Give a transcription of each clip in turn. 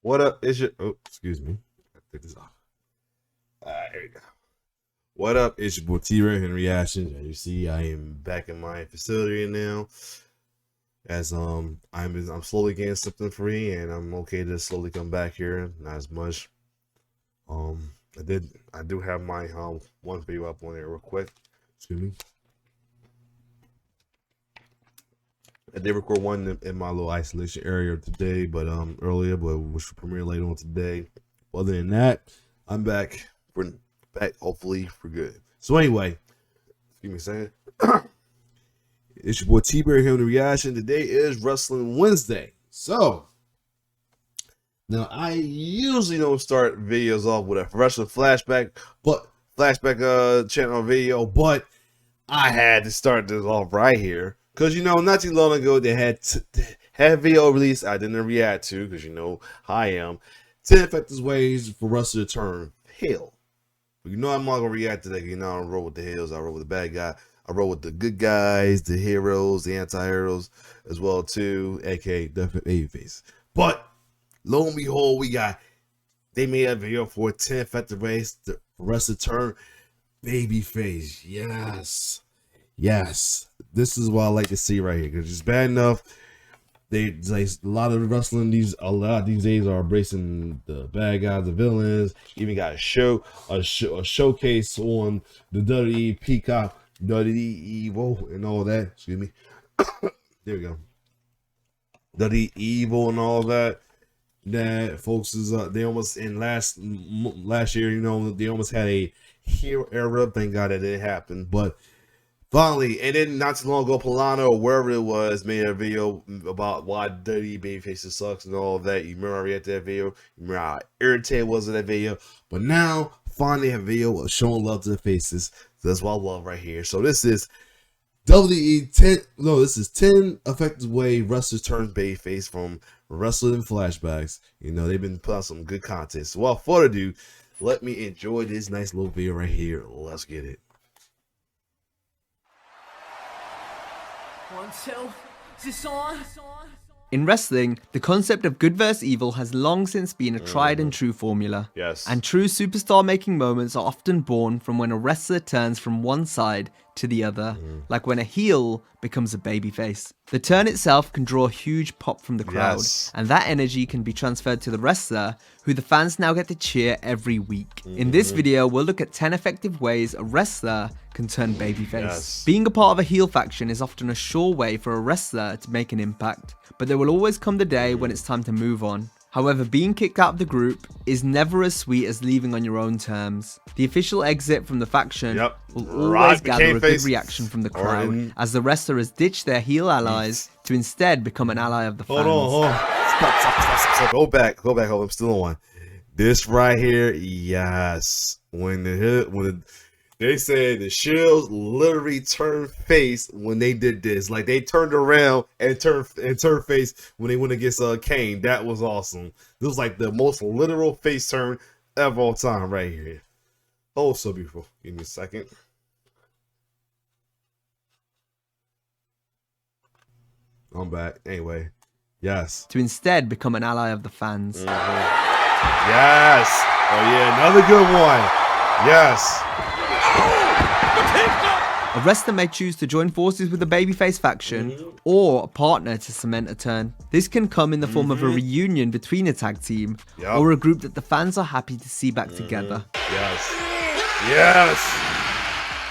What up? Is your excuse me. Take this off. Here we go. What up? It's your boy T-Ray and Reactions. As you see, I am back in my facility now. As I'm slowly getting something free, and I'm okay to slowly come back here. Not as much. I do have my one video up on there real quick. Excuse me. I did record one in my little isolation area today, but earlier, but which will premiere later on today. Other than that, I'm back hopefully for good. So anyway, excuse me a second. It's your boy T-Bear here in the reaction. Today is Wrestling Wednesday. So now I usually don't start videos off with a wrestling flashback channel video, but I had to start this off right here. Because, you know, not too long ago, they had a video release I didn't react to, because you know how I am. 10 effective ways for wrestler to turn heel. But you know I'm not going to react to that. You know I don't roll with the heels. I roll with the bad guy. I roll with the good guys, the heroes, the anti-heroes, as well too, aka the babyface. But, lo and behold, they made a video for 10 effective ways for wrestler to turn babyface. Yes, this is what I like to see right here, because it's bad enough. A lot of wrestling these days are embracing the bad guys, the villains. Even got a showcase on the WWE Peacock, WWE Evo, and all that. Excuse me. There we go. WWE Evo and all that. That folks is they almost in last year. You know, they almost had a hero era. Thank God that didn't happen, but. Finally, and then not too long ago, Polano or wherever it was made a video about why dirty babyfaces sucks and all of that. You remember I reacted to that video? You remember how irritated was in that video? But now, finally, a video of showing love to the faces. So that's what I love right here. So this is WWE 10. No, this is 10 effective way wrestlers turn babyface from wrestling flashbacks. You know they've been putting out some good content. So without further ado, let me enjoy this nice little video right here. Let's get it. 1, 2, is this on? In wrestling, the concept of good versus evil has long since been a tried and true formula. Yes. And true superstar making moments are often born from when a wrestler turns from one side to the other, like when a heel becomes a babyface. The turn itself can draw a huge pop from the crowd, and that energy can be transferred to the wrestler, who the fans now get to cheer every week. In this video, we'll look at 10 effective ways a wrestler can turn babyface. Being a part of a heel faction is often a sure way for a wrestler to make an impact, but there will always come the day when it's time to move on. However, being kicked out of the group is never as sweet as leaving on your own terms. The official exit from the faction will always gather a good reaction from the crowd, as the wrestler has ditched their heel allies to instead become an ally of the fans. Hold on. Stop. Go back. I'm still on. This right here, yes. They said the Shields literally turned face when they did this. Like they turned around and turned face when they went against Kane. That was awesome. This was like the most literal face turn of all time right here. Oh, so beautiful. Give me a second. I'm back. Anyway, yes. To instead become an ally of the fans. Yes. Oh yeah, another good one. Yes. A wrestler may choose to join forces with a babyface faction or a partner to cement a turn. This can come in the form of a reunion between a tag team or a group that the fans are happy to see back together. Yes.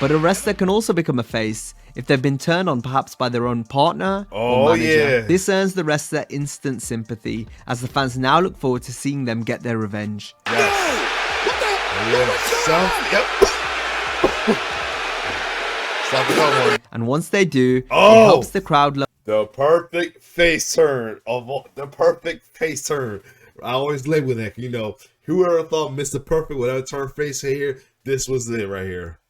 But a wrestler can also become a face if they've been turned on perhaps by their own partner or manager. This earns the wrestler instant sympathy, as the fans now look forward to seeing them get their revenge. And once they do, it helps the crowd love the perfect face turn I always live with that. You know, whoever thought Mr. Perfect would ever turn face here, this was it right here.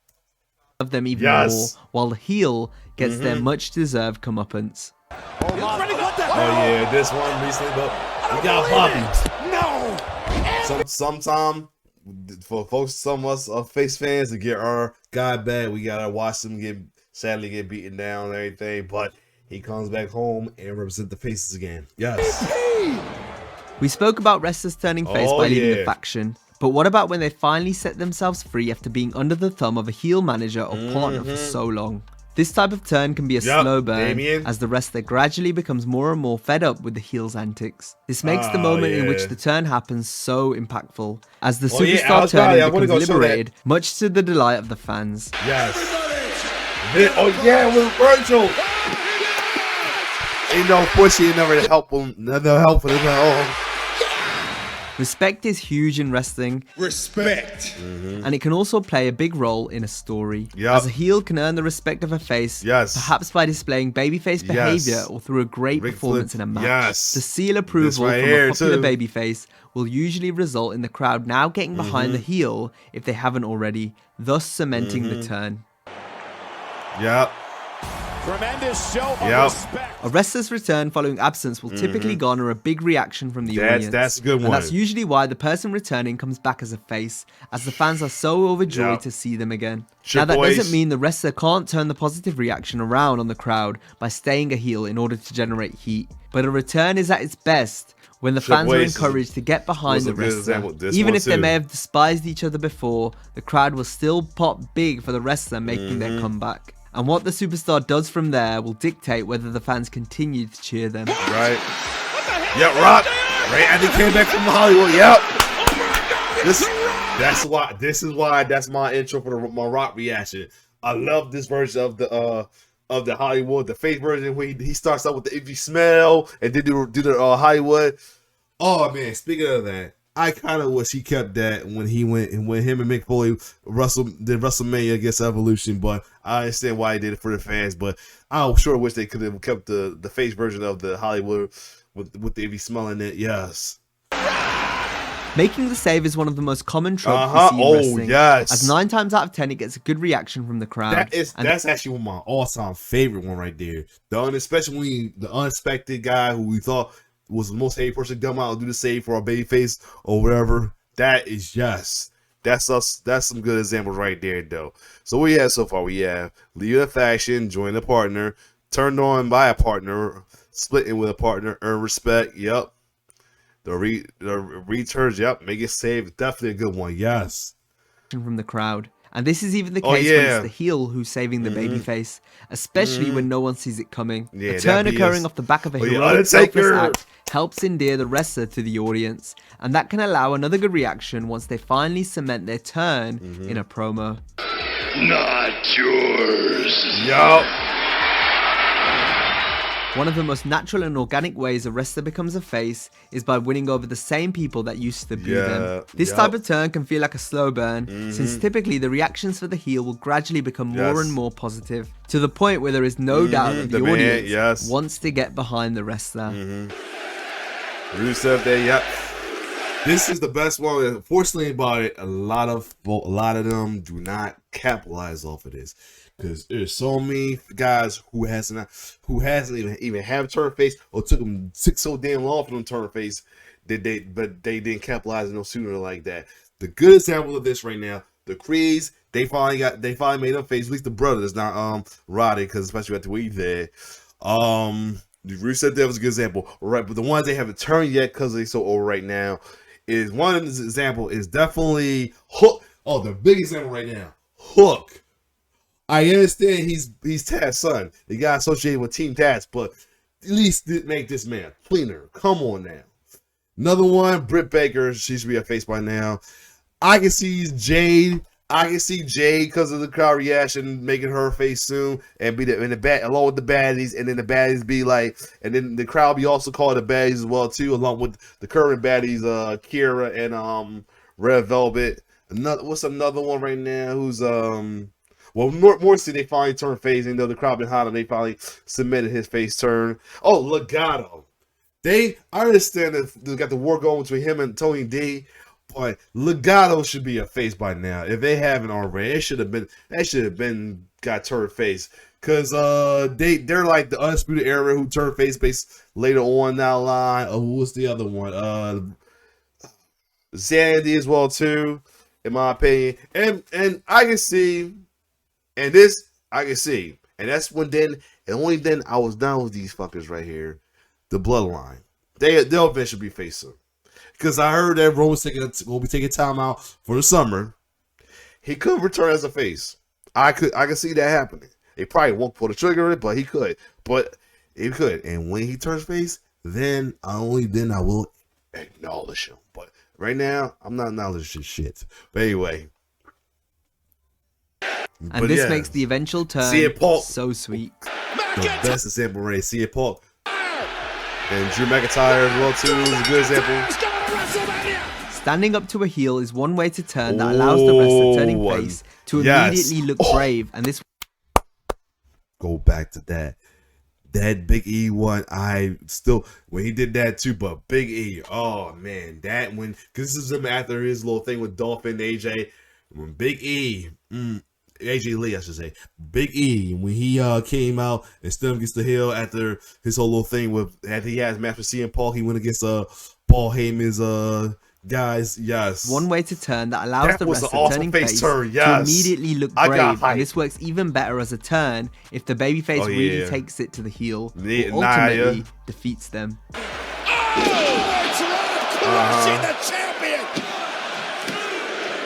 them even more, while the heel gets their much deserved comeuppance. Oh yeah, this one recently, but we got Bobby. No. Sometime for folks, some of us face fans, to get our guy back, we gotta watch him sadly get beaten down and everything. But he comes back home and represent the faces again. Yes. We spoke about wrestlers turning face by leaving a yeah. faction, but what about when they finally set themselves free after being under the thumb of a heel manager or partner for so long? This type of turn can be a slow burn, Damien. as the wrestler gradually becomes more and more fed up with the heel's antics. This makes the moment in which the turn happens so impactful, as the superstar turning becomes liberated, much to the delight of the fans. Yes. Oh yeah, with Virgil. You know, pushing never help him. Never help him. Respect is huge in wrestling. Respect. And it can also play a big role in a story. Yep. As a heel can earn the respect of a face, perhaps by displaying babyface behavior or through a great performance in a match. To seal approval from a popular babyface will usually result in the crowd now getting behind the heel if they haven't already, thus cementing the turn. Yep. Tremendous show of respect. A wrestler's return following absence will typically garner a big reaction from the audience. That's a good one. And that's usually why the person returning comes back as a face, as the fans are so overjoyed to see them again. Now that doesn't mean the wrestler can't turn the positive reaction around on the crowd by staying a heel in order to generate heat. But a return is at its best when the fans are encouraged to get behind the wrestler. Even if they may have despised each other before, the crowd will still pop big for the wrestler making their comeback. And what the superstar does from there will dictate whether the fans continue to cheer them. Right. Yep, Rock. Right after he came back from Hollywood. Yep. This is why that's my intro for my Rock reaction. I love this version of the Hollywood, the fake version where he starts out with the iffy smell and then do the Hollywood. Oh man, speaking of that, I kind of wish he kept that when him and Mick Foley did WrestleMania against Evolution, but I understand why he did it for the fans. But I sure wish they could have kept the face version of the Hollywood with the iffy smell in it. Yes. Making the save is one of the most common tropes we see in wrestling. Yes. As 9 times out of 10, it gets a good reaction from the crowd. That's actually one of my all-time favorite one right there. Especially the unexpected guy who we thought was the most hated person to come out and do the save for our babyface or whatever. That is that's some good examples right there though. So what we have so far, we have leave a faction, join a partner, turned on by a partner, splitting with a partner, earn respect. Yep. The returns, yep, make it save, definitely a good one. Yes. From the crowd. And this is even the case when it's the heel who's saving the babyface, especially when no one sees it coming. A turn occurring off the back of a heroic selfless act helps endear the wrestler to the audience, and that can allow another good reaction once they finally cement their turn in a promo. Not yours. Yup. One of the most natural and organic ways a wrestler becomes a face is by winning over the same people that used to boo them. This type of turn can feel like a slow burn, since typically the reactions for the heel will gradually become more and more positive, to the point where there is no doubt that the audience wants to get behind the wrestler. Rusev there, yep. This is the best one. Unfortunately about it, a lot of them do not capitalize off of this. Because there's so many guys who hasn't even have turn face, or took so damn long for them turn face that they didn't capitalize no sooner like that. The good example of this right now, the Creeds, they finally made up face. At least the brother is not Roddy, because especially after what he did. The Rusev there was a good example, right? But the ones they haven't turned yet because they're so old right now is one example is definitely Hook. Oh, the big example right now, Hook. I understand he's Taz's son. He got associated with Team Taz, but at least make this man cleaner. Come on now. Another one, Britt Baker. She should be a face by now. I can see Jade. Because of the crowd reaction, making her face soon, and be along with the baddies, and then the baddies be like, and then the crowd be also called the baddies as well too, along with the current baddies, Kira and Red Velvet. What's another one right now? Who's well, Morrissey, they finally turned face, and though the crowd behind him, they finally submitted his face turn. Oh, Legato. I understand that they got the war going between him and Tony D, but Legato should be a face by now. If they haven't already, they should have been got turned face. Because they're like the Undisputed Era who turned face later on down the line. Oh, who was the other one? Zandy as well too, in my opinion. And I can see. And this, I can see. And that's when only then I was done with these fuckers right here. The Bloodline. They'll eventually be face soon. because I heard that Roman's will be taking time out for the summer. He could return as a face. I could see that happening. He probably won't pull the trigger on it, but he could. But he could. And when he turns face, then I will acknowledge him. But right now, I'm not acknowledging shit. But anyway. And this makes the eventual turn so sweet. The best example right. CM Punk and Drew McIntyre as well too is a good example. Standing up to a heel is one way to turn that allows the wrestler turning face to immediately look brave, and this go back to that Big E one. When he did that too, but Big E, oh man, that when, because this is him after his little thing with Dolphin AJ, when Big E, AJ Lee I should say, Big E, when he came out and still gets the heel after his whole little thing with, after he has match with CM Punk, he went against Paul Heyman's guys. Yes, one way to turn that allows the wrestler turning face turn, to immediately look brave, and this works even better as a turn if the babyface really takes it to the heel, who ultimately defeats them. The champion,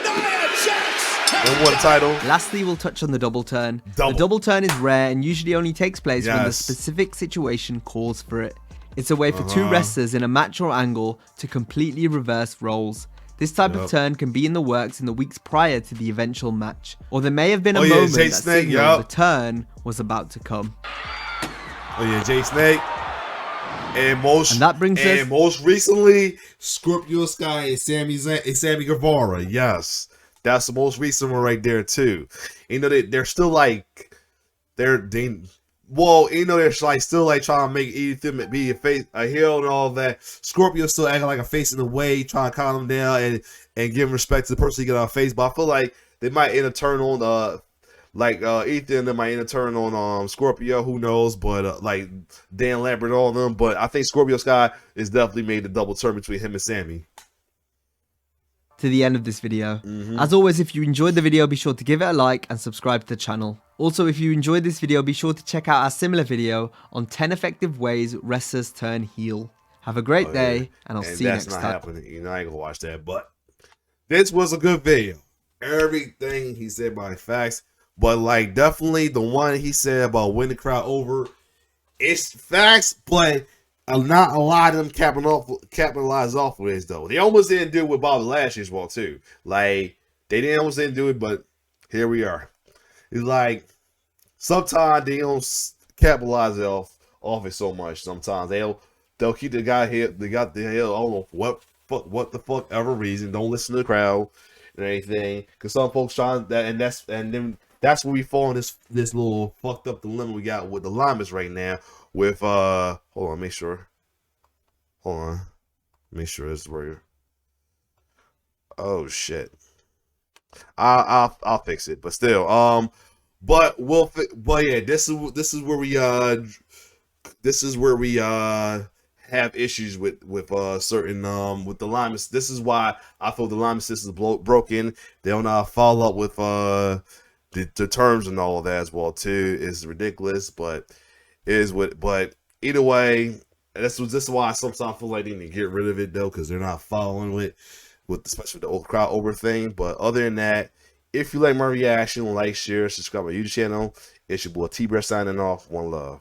Nia Jax. And what title? Lastly, we'll touch on the double turn. The double turn is rare and usually only takes place when the specific situation calls for it. It's a way for two wrestlers in a match or angle to completely reverse roles. This type of turn can be in the works in the weeks prior to the eventual match, or there may have been a moment that signaled the turn was about to come. Oh yeah, Jay Snake. And most recently, Scorpio Sky and Sammy Guevara. Yes, that's the most recent one right there too. You know, they're still like well, you know, they're like still like trying to make Ethan be a heel and all that. Scorpio still acting like a face in a way, trying to calm him down and give respect to the person he got on face. But I feel like they might end up turn on Ethan, they might end up turn on Scorpio, who knows? But like Dan Lambert, all of them. But I think Scorpio Sky is definitely made the double turn between him and Sammy. To the end of this video. As always, if you enjoyed the video, be sure to give it a like and subscribe to the channel. Also, if you enjoyed this video, be sure to check out our similar video on 10 effective ways wrestlers turn heel. Have a great day, and I'll see you next time. That's not happening. You know, I ain't gonna watch that, but this was a good video. Everything he said about facts, but like definitely the one he said about winning the crowd over, it's facts, but not a lot of them capitalize off of this though. They almost didn't do it with Bobby Lashley as well too. Like they almost didn't do it, but here we are. It's like sometimes they don't capitalize off it so much. Sometimes they'll keep the guy here. They got the hell. I don't know what the fuck ever reason. Don't listen to the crowd and anything. Because some folks trying that, and then that's where we fall in this little fucked up dilemma we got with the linemen right now. With hold on, make sure it's where you're. Oh shit. I'll fix it, but still, but yeah, this is where we have issues with certain with the linemen. This is why I feel the lineman system is broken. They don't know how to follow up with the terms and all of that as well too. It's ridiculous, but but either way, this is why I sometimes feel like they need to get rid of it though, because they're not following it. Especially with the crowd over thing. But other than that, if you like my reaction, like, share, subscribe to my YouTube channel. It's your boy T-Bear signing off. One love.